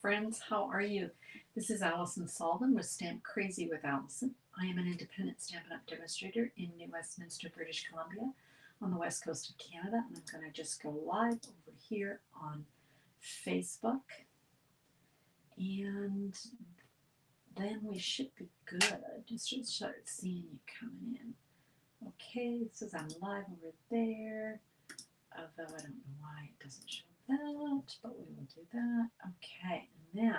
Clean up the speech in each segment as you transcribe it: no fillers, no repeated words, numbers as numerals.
Friends, how are you? This is Allison Sullivan with Stamp Crazy with Allison. I am an independent Stampin' Up! Demonstrator in New Westminster, British Columbia on the west coast of Canada, and I'm going to just go live over here on Facebook, and then we should be good. Just should start seeing you coming in. Okay, it says I'm live over there, although I don't know why it doesn't show that, but we will do that. Okay, and then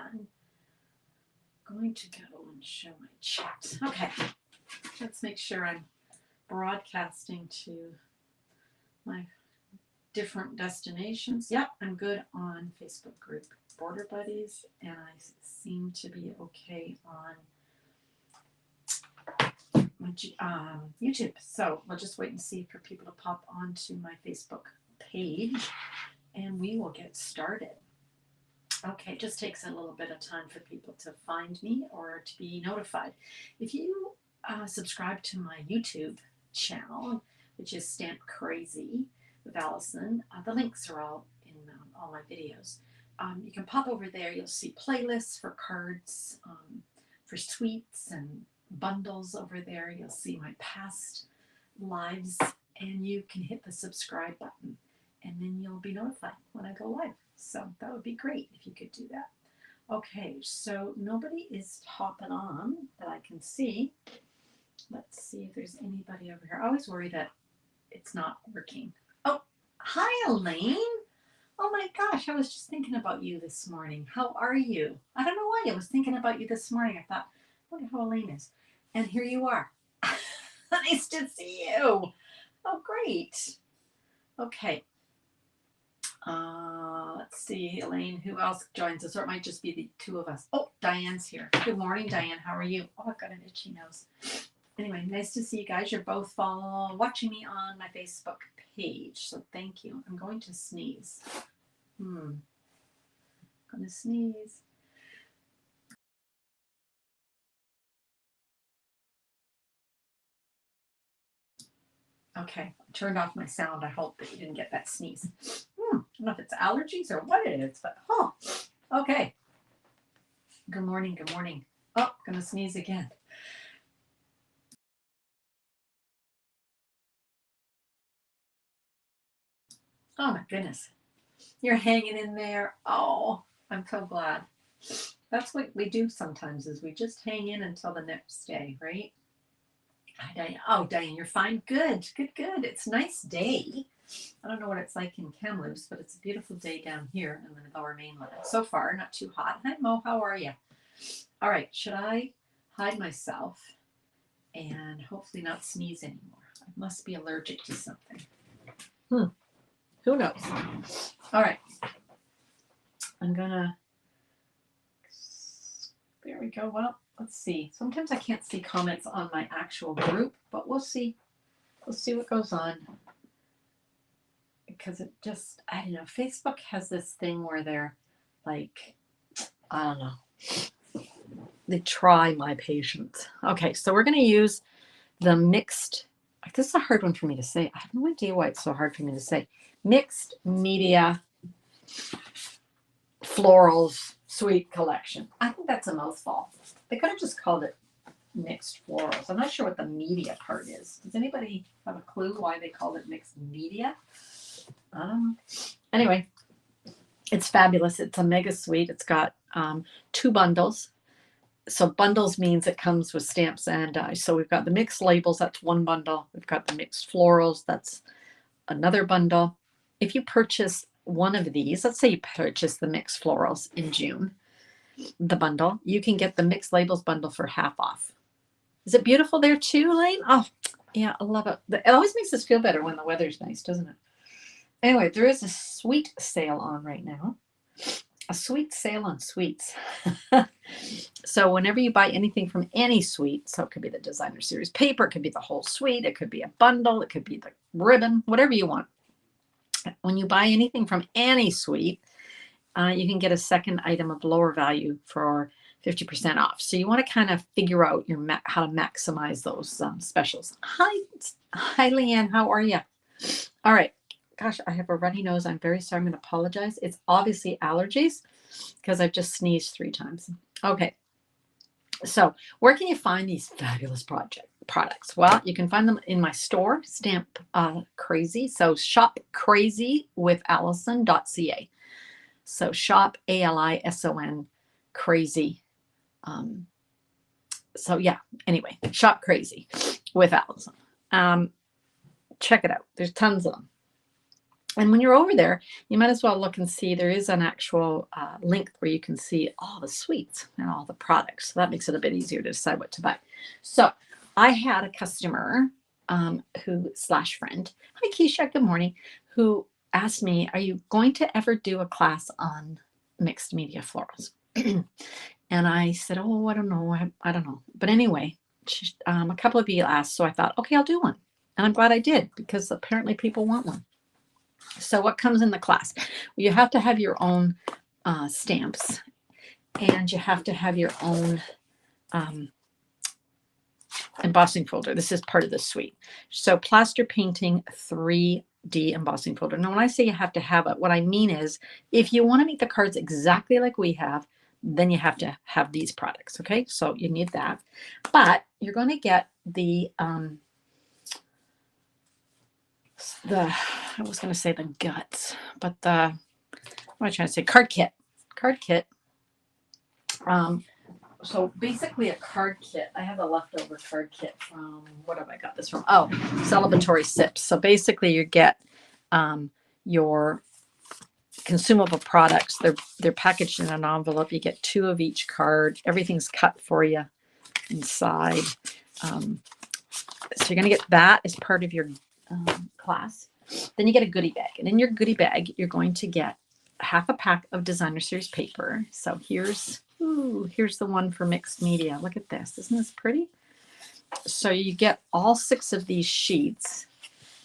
I'm going to go and show my chat. Okay, let's make sure I'm broadcasting to my different destinations. Yep, I'm good on Facebook group Border Buddies, and I seem to be okay on YouTube. So we'll just wait and see for people to pop onto my Facebook page, and we will get started. Okay, it just takes a little bit of time for people to find me or to be notified. If you subscribe to my YouTube channel, which is Stamp Crazy with Allison, the links are all in all my videos. You can pop over there. You'll see playlists for cards, for sweets and bundles over there. You'll see my past lives, and you can hit the subscribe button, and then you'll be notified when I go live. So that would be great if you could do that. Okay, so nobody is hopping on that I can see. Let's see if there's anybody over here. I always worry that it's not working. Oh, hi, Elaine. Oh my gosh, I was just thinking about you this morning. How are you? I don't know why I was thinking about you this morning. I thought, I wonder how Elaine is. And here you are. Nice to see you. Oh, great. Okay. Let's see, Elaine, who else joins us? Or it might just be the two of us. Oh, Diane's here. Good morning, Diane. How are you? Oh, I've got an itchy nose. Anyway, nice to see you guys. You're both watching me on my Facebook page, so thank you. I'm going to sneeze. I'm going to sneeze. Okay, I turned off my sound. I hope that you didn't get that sneeze. I don't know if it's allergies or what it is, but okay. Good morning, good morning. Oh, gonna sneeze again. Oh my goodness. You're hanging in there. Oh, I'm so glad. That's what we do sometimes, is we just hang in until the next day, right? Hi, Diane. Oh, Diane, you're fine. Good, good, good. It's a nice day. I don't know what it's like in Kamloops, but it's a beautiful day down here in the lower mainland. So far, not too hot. Hi, Mo. How are you? All right. Should I hide myself and hopefully not sneeze anymore? I must be allergic to something. Who knows? All right. I'm gonna. There we go. Well, let's see. Sometimes I can't see comments on my actual group, but we'll see. We'll see what goes on. Because it just, I don't know, Facebook has this thing where they're like, I don't know, they try my patience. Okay, so we're going to use the mixed, this is a hard one for me to say. I have no idea why it's so hard for me to say. Mixed Media Florals Sweet Collection. I think that's a mouthful. They could have just called it Mixed Florals. I'm not sure what the media part is. Does anybody have a clue why they called it Mixed Media? Anyway, it's fabulous. It's a mega sweet. It's got 2 bundles. So bundles means it comes with stamps and dies. So we've got the mixed labels. That's 1 bundle. We've got the mixed florals. That's another bundle. If you purchase one of these, let's say you purchase the mixed florals in June, the bundle, you can get the mixed labels bundle for half off. Is it beautiful there too, Lane? Oh, yeah, I love it. It always makes us feel better when the weather's nice, doesn't it? Anyway, there is a sweet sale on right now. A sweet sale on sweets. So whenever you buy anything from any suite, so it could be the designer series paper, it could be the whole suite, it could be a bundle, it could be the ribbon, whatever you want. When you buy anything from any suite, you can get a second item of lower value for 50% off. So you want to kind of figure out how to maximize those specials. Hi, Leanne. How are you? All right. Gosh, I have a runny nose. I'm very sorry. I'm going to apologize. It's obviously allergies. because I've just sneezed 3 times. Okay. So where can you find these fabulous products? Well, you can find them in my store, Stamp Crazy. So shop crazy with Allison.ca. So shop ALISON crazy. So yeah, anyway, shop crazy with Allison. Check it out. There's tons of them. And when you're over there, you might as well look and see there is an actual link where you can see all the suites and all the products. So that makes it a bit easier to decide what to buy. So I had a customer who/friend, hi Keisha, good morning, who asked me, are you going to ever do a class on mixed media florals? And I said, oh, I don't know. I don't know. But anyway, a couple of you asked, so I thought, okay, I'll do one. And I'm glad I did, because apparently people want one. So what comes in the class? Well, you have to have your own stamps, and you have to have your own embossing folder. This is part of the suite. So plaster painting 3D embossing folder. Now, when I say you have to have it, what I mean is if you want to make the cards exactly like we have, then you have to have these products. Okay, so you need that. But you're going to get the I was going to say the guts, but what am I trying to say? Card kit. So basically a card kit. I have a leftover card kit from, what have I got this from? Oh, Celebratory Sips. So basically you get your consumable products. They're packaged in an envelope. You get 2 of each card. Everything's cut for you inside. So you're going to get that as part of your class. Then you get a goodie bag, and in your goodie bag you're going to get half a pack of designer series paper. So here's the one for mixed media. Look at this. Isn't this pretty? So you get all 6 of these sheets.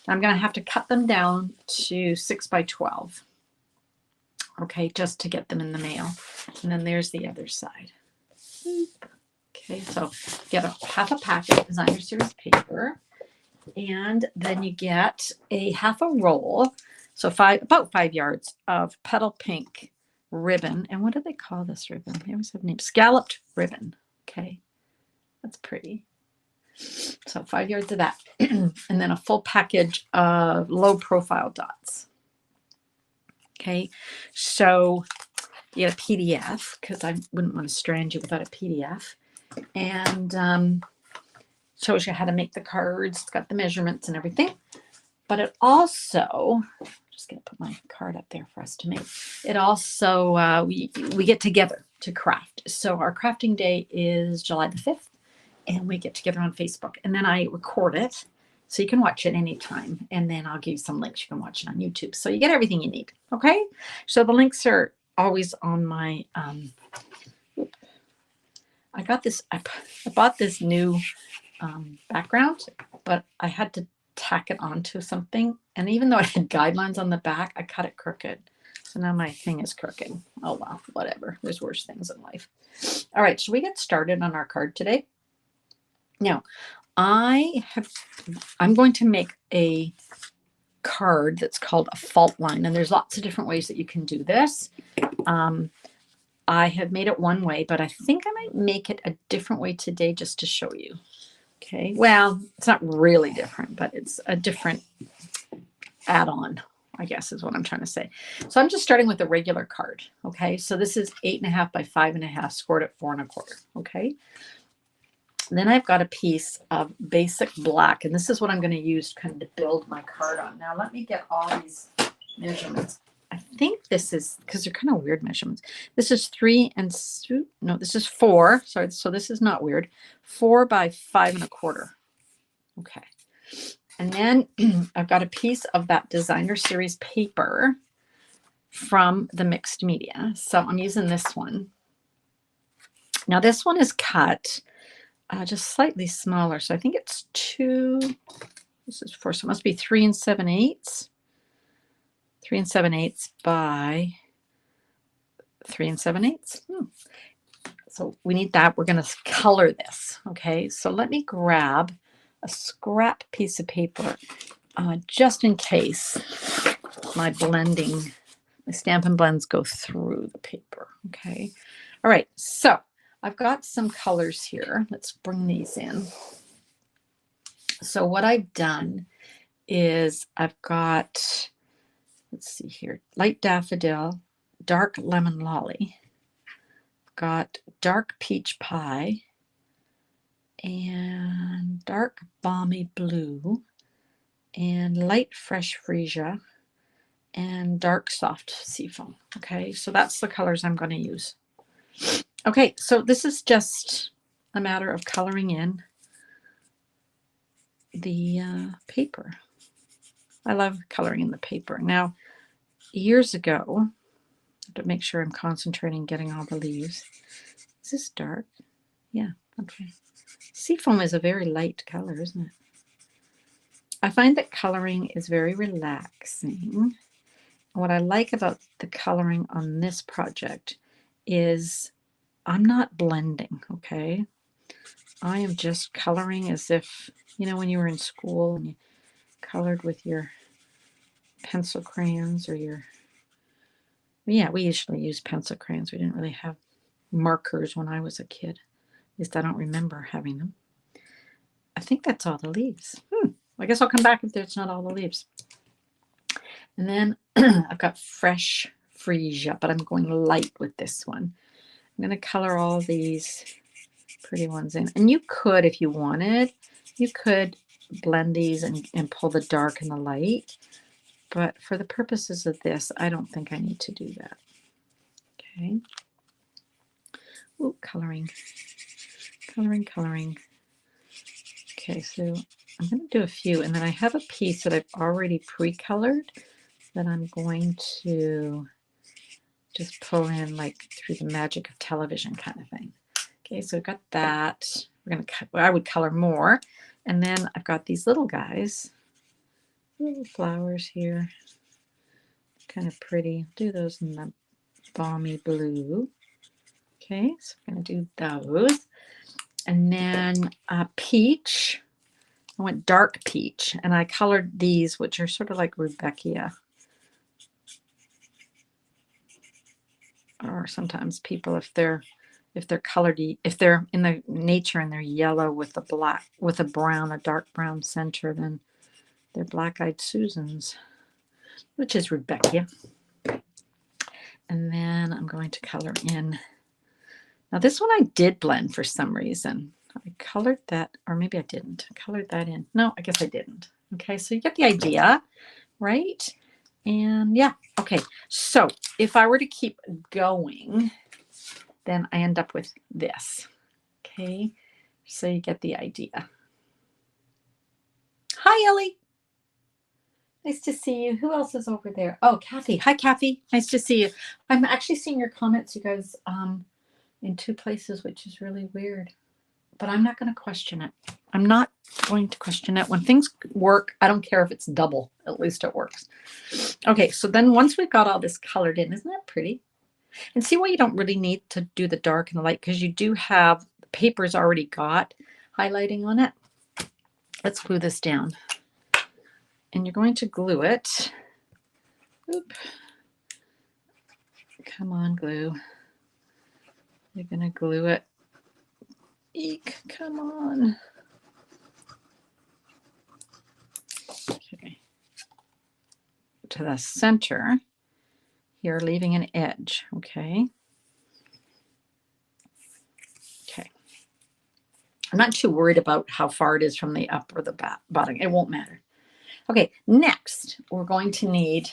I'm going to have to cut them down to 6 by 12. Okay, just to get them in the mail. And then there's the other side. Okay, so get half a pack of designer series paper. And then you get a half a roll, so about 5 yards of petal pink ribbon. And what do they call this ribbon? They always have names. Scalloped ribbon. Okay, that's pretty. So 5 yards of that. And then a full package of low profile dots. Okay, so you get a PDF, because I wouldn't want to strand you without a PDF. And shows you how to make the cards. It's got the measurements and everything. But it also, I'm just going to put my card up there for us to make. It also, we get together to craft. So our crafting day is July the 5th, and we get together on Facebook. And then I record it, so you can watch it anytime. And then I'll give you some links. You can watch it on YouTube. So you get everything you need. Okay? So the links are always on my, I bought this new background, but I had to tack it onto something, and even though it had guidelines on the back, I cut it crooked, so now my thing is crooked. Oh well, whatever, there's worse things in life. All right, should we get started on our card today? Now I'm going to make a card that's called a fault line, and there's lots of different ways that you can do this. I have made it one way, but I think I might make it a different way today just to show you. Okay, well, it's not really different, but it's a different add-on, I guess is what I'm trying to say. So I'm just starting with a regular card. Okay, so this is 8.5 by 5.5, scored at 4 1/4. Okay, then I've got a piece of basic black, and this is what I'm going to use kind of to build my card on. Now let me get all these measurements. I think this is, because they're kind of weird measurements. This is 3 and no, this is 4. Sorry, so this is not weird. 4 by 5 1/4. Okay, and then I've got a piece of that designer series paper from the mixed media. So I'm using this one. Now this one is cut just slightly smaller. So I think it's 2. This is 4, so it must be 3 7/8. 3 7/8 by 3 7/8. So we need that. We're going to color this. Okay, so let me grab a scrap piece of paper just in case my blending The Stampin' Blends go through the paper. Okay. All right. So I've got some colors here. Let's bring these in. So what I've done is I've got, let's see here, light daffodil, dark lemon lolly, got dark peach pie, and dark balmy blue, and light fresh freesia, and dark soft seafoam. Okay, so that's the colors I'm going to use. Okay, so this is just a matter of coloring in the paper. I love coloring in the paper. Now, years ago, to make sure I'm concentrating getting all the leaves. Is this dark? Yeah, okay. Seafoam is a very light color, isn't it? I find that coloring is very relaxing. What I like about the coloring on this project is I'm not blending, okay? I am just coloring as if, you know, when you were in school and you colored with your pencil crayons or your, yeah, we usually used pencil crayons. We didn't really have markers when I was a kid. At least I don't remember having them. I think that's all the leaves. I guess I'll come back if there's not all the leaves. And then I've got fresh freesia, but I'm going light with this one. I'm going to color all these pretty ones in. And you could, if you wanted, you could blend these and pull the dark and the light. But for the purposes of this, I don't think I need to do that. Okay. Ooh, coloring. Coloring. Okay, so I'm going to do a few, and then I have a piece that I've already pre-colored that I'm going to just pull in like through the magic of television kind of thing. Okay, so I've got that. We're going to cut, I would color more. And then I've got these little guys, little flowers here, kind of pretty. Do those in the balmy blue. Okay, so I'm going to do those. And then peach. I went dark peach, and I colored these, which are sort of like Rudbeckia. Or sometimes people, if they're colored, if they're in the nature and they're yellow with a black, with a brown, a dark brown center, then they're black-eyed Susans, which is Rudbeckia. And then I'm going to color in. Now this one I did blend for some reason. I colored that, or maybe I didn't. I colored that in. No, I guess I didn't. Okay, so you get the idea, right? And yeah, okay. So if I were to keep going, then I end up with this. Okay, so you get the idea. Hi, Ellie. Nice to see you. Who else is over there? Oh, Kathy. Hi, Kathy. Nice to see you. I'm actually seeing your comments, you guys, in two places, which is really weird. But I'm not going to question it. I'm not going to question it. When things work, I don't care if it's double. At least it works. Okay, so then once we've got all this colored in, isn't that pretty? And see why you don't really need to do the dark and the light, because you do have the paper's already got highlighting on it. Let's glue this down. And you're going to glue it. Oop. Come on, glue. You're going to glue it. Eek, come on. Okay. To the center here, leaving an edge. Okay. Okay. I'm not too worried about how far it is from the up or the bottom. It won't matter. Okay, next we're going to need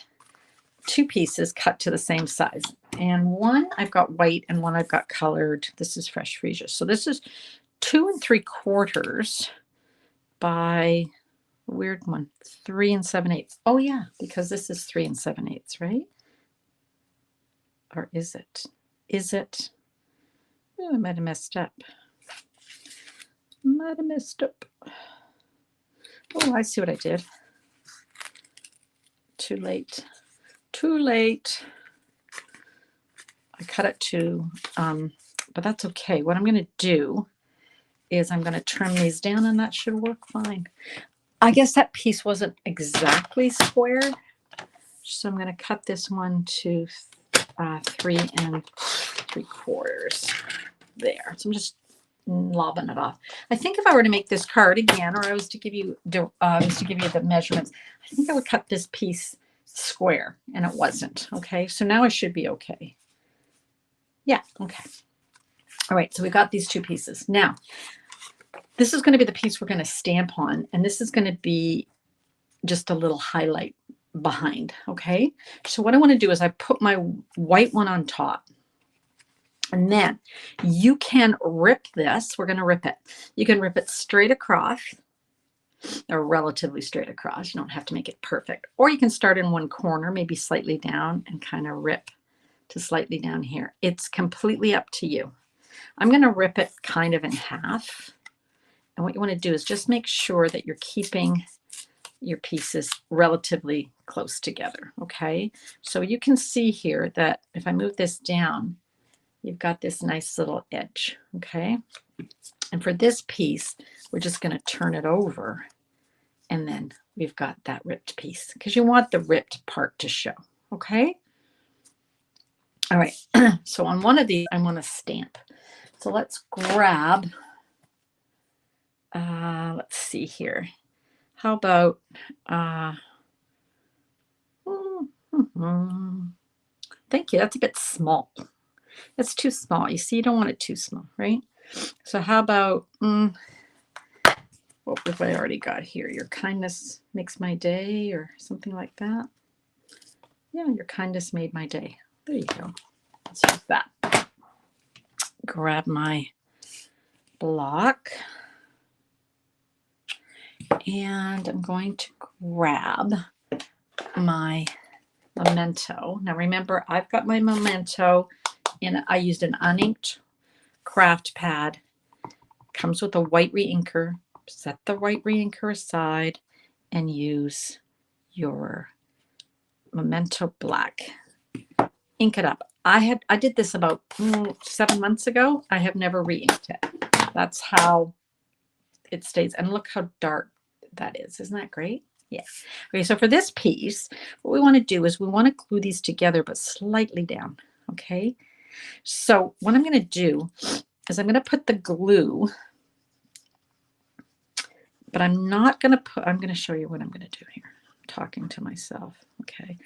two pieces cut to the same size. And one I've got white and one I've got colored. This is fresh freesia. So this is 2 3/4 by, weird one, 3 7/8. Oh yeah, because this is 3 7/8, right? Or is it? Is it? Oh, I might have messed up. Might have messed up. Oh, I see what I did. Too late. Too late. I cut it to, but that's okay. What I'm going to do is I'm going to trim these down, and that should work fine. I guess that piece wasn't exactly square, So I'm going to cut this one to 3 3/4 there. So I'm just lobbing it off. I think if I were to make this card again, or I was to give you the measurements, I think I would cut this piece square, and it wasn't. Okay, so now I should be okay. Yeah, okay. All right, so we got these two pieces. Now, this is going to be the piece we're going to stamp on, and this is going to be just a little highlight behind. Okay, so what I want to do is I put my white one on top. And then you can rip this. We're going to rip it. You can rip it straight across, or relatively straight across. You don't have to make it perfect. Or you can start in one corner, maybe slightly down, and kind of rip to slightly down here. It's completely up to you. I'm going to rip it kind of in half. And what you want to do is just make sure that you're keeping your pieces relatively close together. Okay. So you can see here that if I move this down, you've got this nice little edge, okay? And for this piece, we're just going to turn it over, and then we've got that ripped piece, because you want the ripped part to show, okay? All right, so on one of these, I want to stamp. So let's grab, let's see here. How about, thank you, that's a bit small. It's too small. You see, you don't want it too small, right? So how about, what have I already got here? Your kindness makes my day, or something like that. Yeah, your kindness made my day. There you go. Let's use that. Grab my block. And I'm going to grab my memento. Now remember, I've got my memento, and I used an uninked craft pad. Comes with a white reinker. Set the white reinker aside and use your memento black. Ink it up. I did this about 7 months ago. I have never re-inked it. That's how it stays. And look how dark that is. Isn't that great? Yeah. Okay, so for this piece, what we want to do is we want to glue these together, but slightly down. Okay. So what I'm going to do is I'm going to put the glue, but I'm not going to put, I'm going to show you what I'm going to do here. I'm talking to myself. Okay.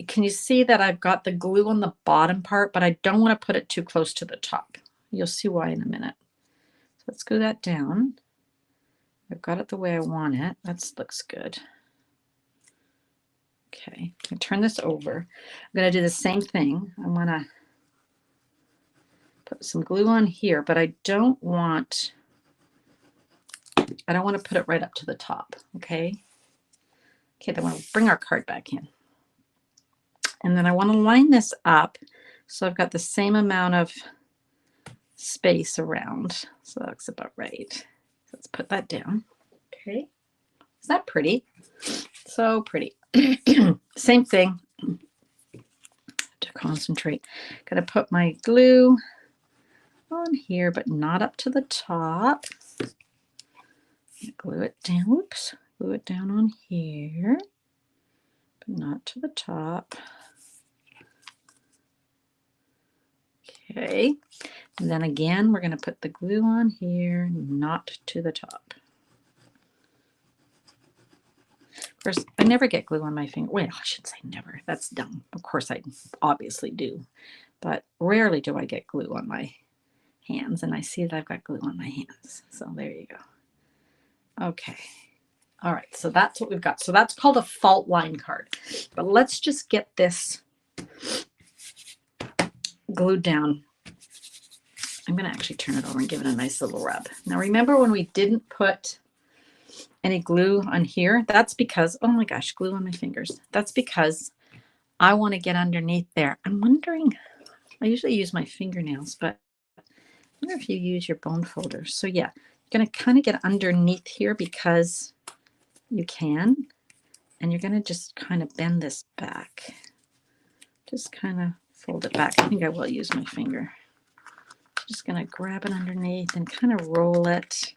Can you see that I've got the glue on the bottom part, but I don't want to put it too close to the top. You'll see why in a minute. So let's glue that down. I've got it the way I want it. That looks good. Okay, I turn this over. I'm going to do the same thing. I'm going to put some glue on here, but I don't want to put it right up to the top. Okay. Okay, then we'll bring our card back in. And then I want to line this up so I've got the same amount of space around. So that's about right. So let's put that down. Okay. Is that pretty? So pretty. Same thing. To concentrate. Got to put my glue on here, but not up to the top. Glue it down. Whoops. Glue it down on here, but not to the top. Okay. And then again, we're going to put the glue on here, not to the top. Of course, I never get glue on my finger. Well, I should say never. That's dumb. Of course, I obviously do. But rarely do I get glue on my hands. And I see that I've got glue on my hands. So there you go. Okay. All right. So that's what we've got. So that's called a fault line card. But let's just get this glued down. I'm going to actually turn it over and give it a nice little rub. Now, remember when we didn't put any glue on here? That's because, oh my gosh, glue on my fingers. That's because I want to get underneath there. I'm wondering, I usually use my fingernails, but I wonder if you use your bone folders. So yeah, you're going to kind of get underneath here because you can. And you're going to just kind of bend this back. Just kind of fold it back. I think I will use my finger. Just going to grab it underneath and kind of roll it.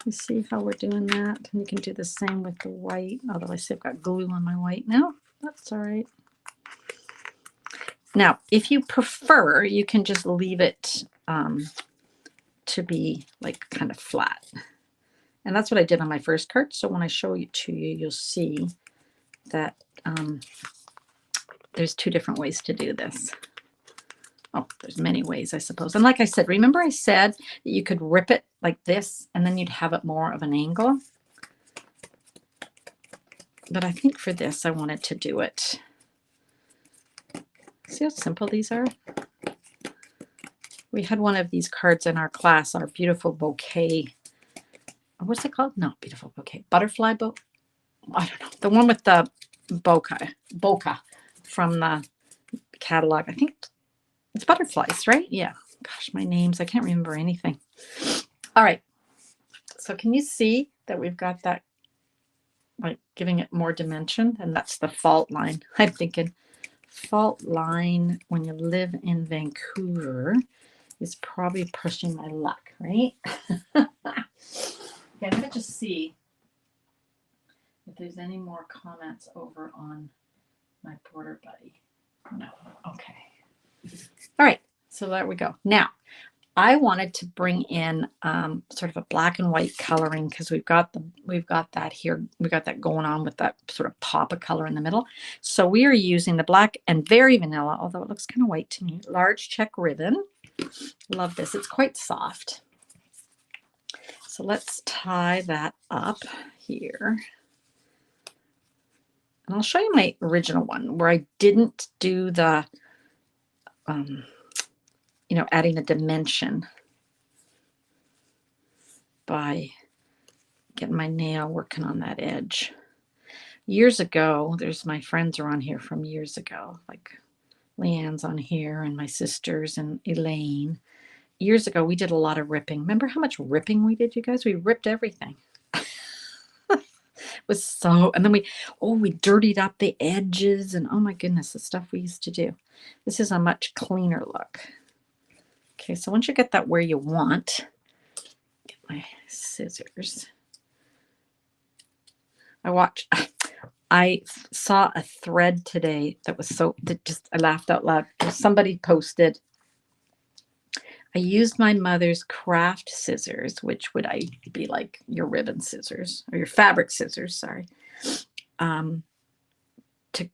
You see how we're doing that? And you can do the same with the white, although I see I've got glue on my white now. That's all right. Now, if you prefer, you can just leave it to be like kind of flat. And that's what I did on my first card. So when I show it to you, you'll see that there's two different ways to do this. Oh, there's many ways, I suppose. And like I said, remember I said that you could rip it like this and then you'd have it more of an angle. But I think for this, I wanted to do it. See how simple these are? We had one of these cards in our class, our beautiful bouquet. What's it called? No, beautiful bouquet. Butterfly bow. I don't know. The one with the bokeh from the catalog. I think it's butterflies, right? Yeah. Gosh, my names. I can't remember anything. All right. So can you see that we've got that, like giving it more dimension? And that's the fault line. I'm thinking fault line when you live in Vancouver is probably pushing my luck, right? Okay, I'm going to just see if there's any more comments over on my border buddy. No. Okay. All right. So there we go. Now, I wanted to bring in sort of a black and white coloring because we've got that here. We got that going on with that sort of pop of color in the middle. So we are using the black and very vanilla, although it looks kind of white to me, large check ribbon. Love this. It's quite soft. So let's tie that up here. And I'll show you my original one where I didn't do the, adding a dimension by getting my nail working on that edge. Years ago, there's my friends are on here from years ago, like Leanne's on here and my sisters and Elaine. Years ago, we did a lot of ripping. Remember how much ripping we did, you guys? We ripped everything. It was so, and then we dirtied up the edges and oh my goodness, the stuff we used to do. This is a much cleaner look. Okay, so once you get that where you want, get my scissors. I saw a thread today that was I laughed out loud. Somebody posted, I used my mother's craft scissors, which would be like your ribbon scissors or your fabric scissors, sorry, to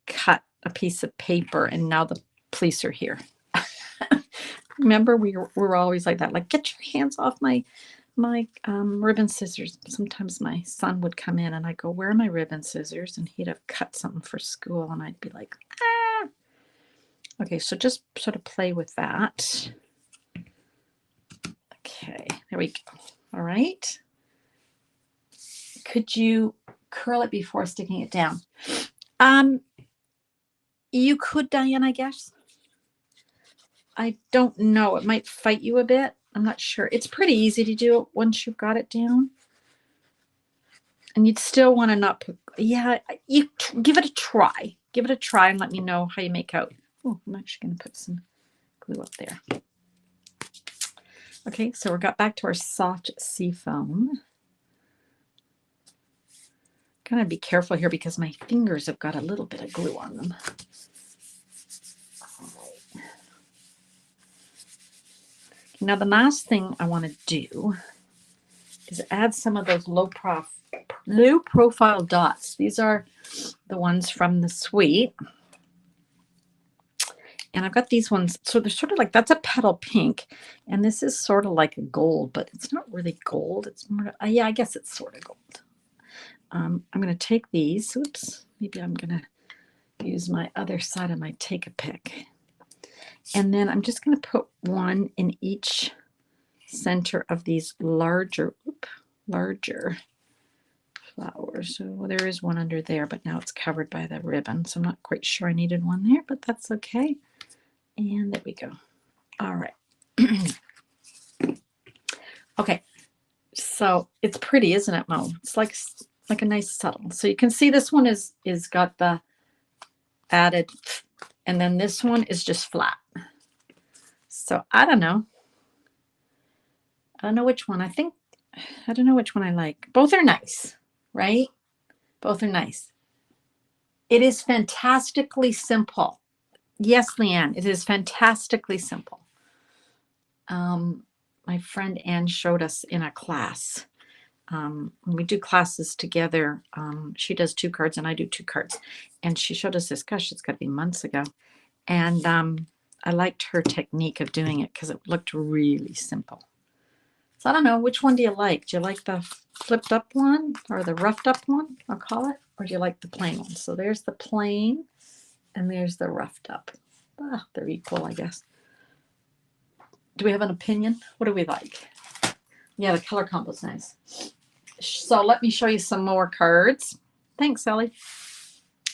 cut a piece of paper, and now the police are here. Remember, we were always like that, like, get your hands off my ribbon scissors. Sometimes my son would come in and I'd go, where are my ribbon scissors? And he'd have cut something for school and I'd be like, ah. Okay, so just sort of play with that. Okay, there we go. All right. Could you curl it before sticking it down? You could, Diane, I guess. I don't know. It might fight you a bit. I'm not sure. It's pretty easy to do it once you've got it down. And you'd still want to not put, yeah, you give it a try. Give it a try and let me know how you make out. Oh, I'm actually going to put some glue up there. Okay, so we got back to our soft sea foam. Gotta be careful here because my fingers have got a little bit of glue on them. Now the last thing I want to do is add some of those low profile dots. These are the ones from the suite. And I've got these ones, so they're sort of like, that's a petal pink, and this is sort of like a gold, but it's not really gold. It's more, yeah, I guess it's sort of gold. I'm going to take these. Oops, maybe I'm going to use my other side of my take-a-pick. And then I'm just going to put one in each center of these larger flowers. So there is one under there, but now it's covered by the ribbon. So I'm not quite sure I needed one there, but that's okay. And there we go. All right. Okay. So it's pretty, isn't it, Mo? It's like a nice subtle. So you can see this one is got the added, and then this one is just flat. So I don't know. I don't know which one. I don't know which one I like. Both are nice, right? Both are nice. It is fantastically simple. Yes, Leanne, it is fantastically simple. My friend Anne showed us in a class. When we do classes together, she does 2 cards and I do 2 cards. And she showed us this, gosh, it's got to be months ago. And I liked her technique of doing it because it looked really simple. So I don't know, which one do you like? Do you like the flipped up one or the roughed up one, I'll call it? Or do you like the plain one? So there's the plain and there's the roughed up. They're equal, I guess. Do we have an opinion? What do we like? Yeah, the color combo's nice. So let me show you some more cards. Thanks, Ellie.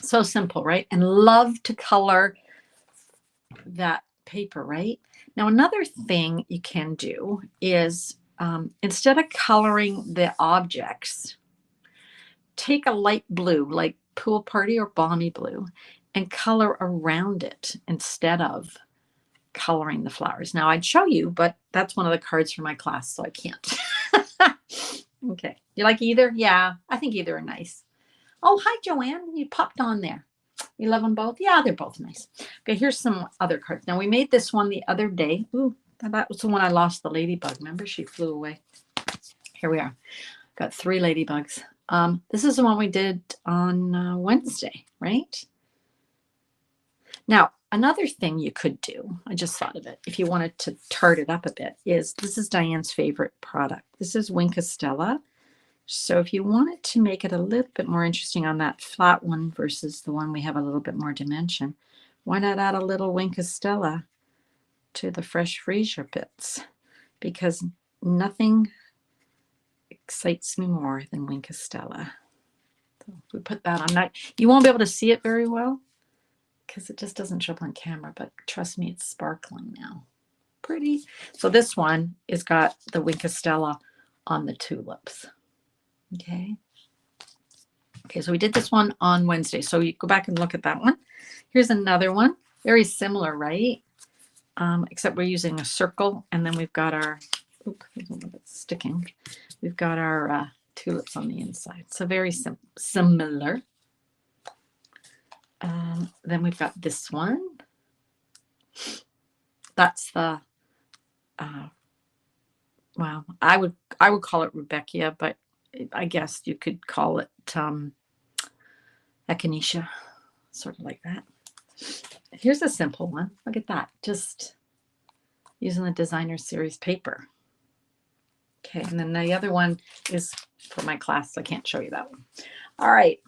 So simple, right? And love to color that paper, right? Now, another thing you can do is instead of coloring the objects, take a light blue, like Pool Party or Balmy Blue, and color around it instead of coloring the flowers. Now, I'd show you, but that's one of the cards for my class, so I can't. Okay. You like either? Yeah, I think either are nice. Oh, hi, Joanne. You popped on there. You love them both? Yeah, they're both nice. Okay, here's some other cards. Now, we made this one the other day. Ooh, that was the one I lost the ladybug. Remember, she flew away. Here we are. Got 3 ladybugs. This is the one we did on Wednesday, right? Now, another thing you could do, I just thought of it, if you wanted to tart it up a bit, is this is Diane's favorite product. This is Wink Stella. So if you wanted to make it a little bit more interesting on that flat one versus the one we have a little bit more dimension, why not add a little Wink Stella to the fresh freezer bits? Because nothing excites me more than Wink Stella. So if we put that on that, you won't be able to see it very well because it just doesn't show up on camera, but trust me, it's sparkling now. Pretty. So this one has got the Wink Stella on the tulips. Okay. Okay, so we did this one on Wednesday. So you go back and look at that one. Here's another one. Very similar, right? Except we're using a circle, and then we've got our, oops, a little bit sticking. We've got our tulips on the inside. So very similar. Then we've got this one. That's the, well, I would call it Rudbeckia, but I guess you could call it Echinacea, sort of like that. Here's a simple one. Look at that. Just using the designer series paper. Okay, and then the other one is for my class. So I can't show you that one. All right.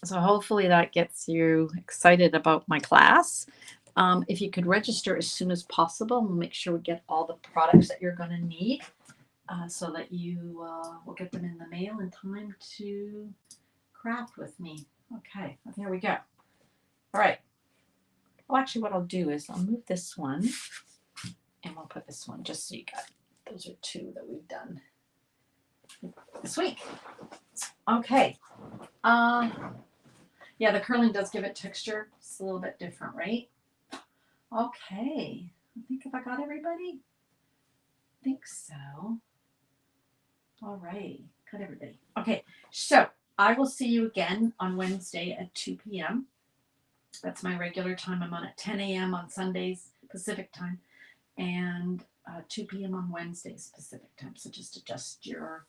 So hopefully that gets you excited about my class. If you could register as soon as possible, we'll make sure we get all the products that you're going to need so that you will get them in the mail in time to craft with me. Okay, here we go. All right. Well, actually, what I'll do is I'll move this one and we'll put this one just so you got, those are 2 that we've done this week. Okay. Yeah, the curling does give it texture. It's a little bit different, right? Okay. I think if I got everybody? I think so. All right. Got everybody. Okay. So I will see you again on Wednesday at 2 p.m. That's my regular time. I'm on at 10 a.m. on Sundays, Pacific time, and 2 p.m. on Wednesdays, Pacific time. So just adjust your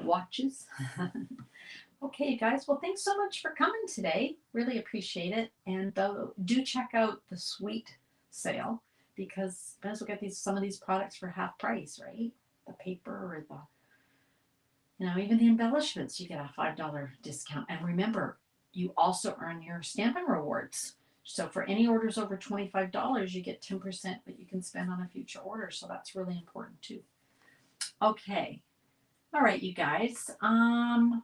watches. Okay, guys. Well, thanks so much for coming today. Really appreciate it. And do check out the sweet sale because you guys will get some of these products for half price, right? The paper or even the embellishments, you get a $5 discount. And remember, you also earn your Stampin' Rewards. So for any orders over $25, you get 10% that you can spend on a future order. So that's really important too. Okay. All right, you guys. I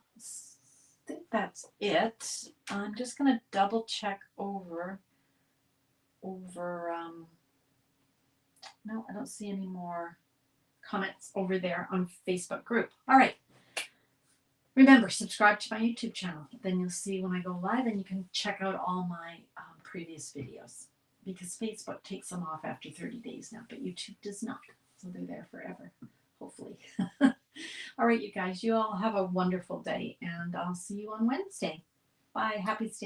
think that's it. I'm just going to double check over. No, I don't see any more comments over there on Facebook group. All right. Remember, subscribe to my YouTube channel. Then you'll see when I go live and you can check out all my previous videos because Facebook takes them off after 30 days now, but YouTube does not. So they're there forever, hopefully. All right, you guys, you all have a wonderful day and I'll see you on Wednesday. Bye. Happy Stand.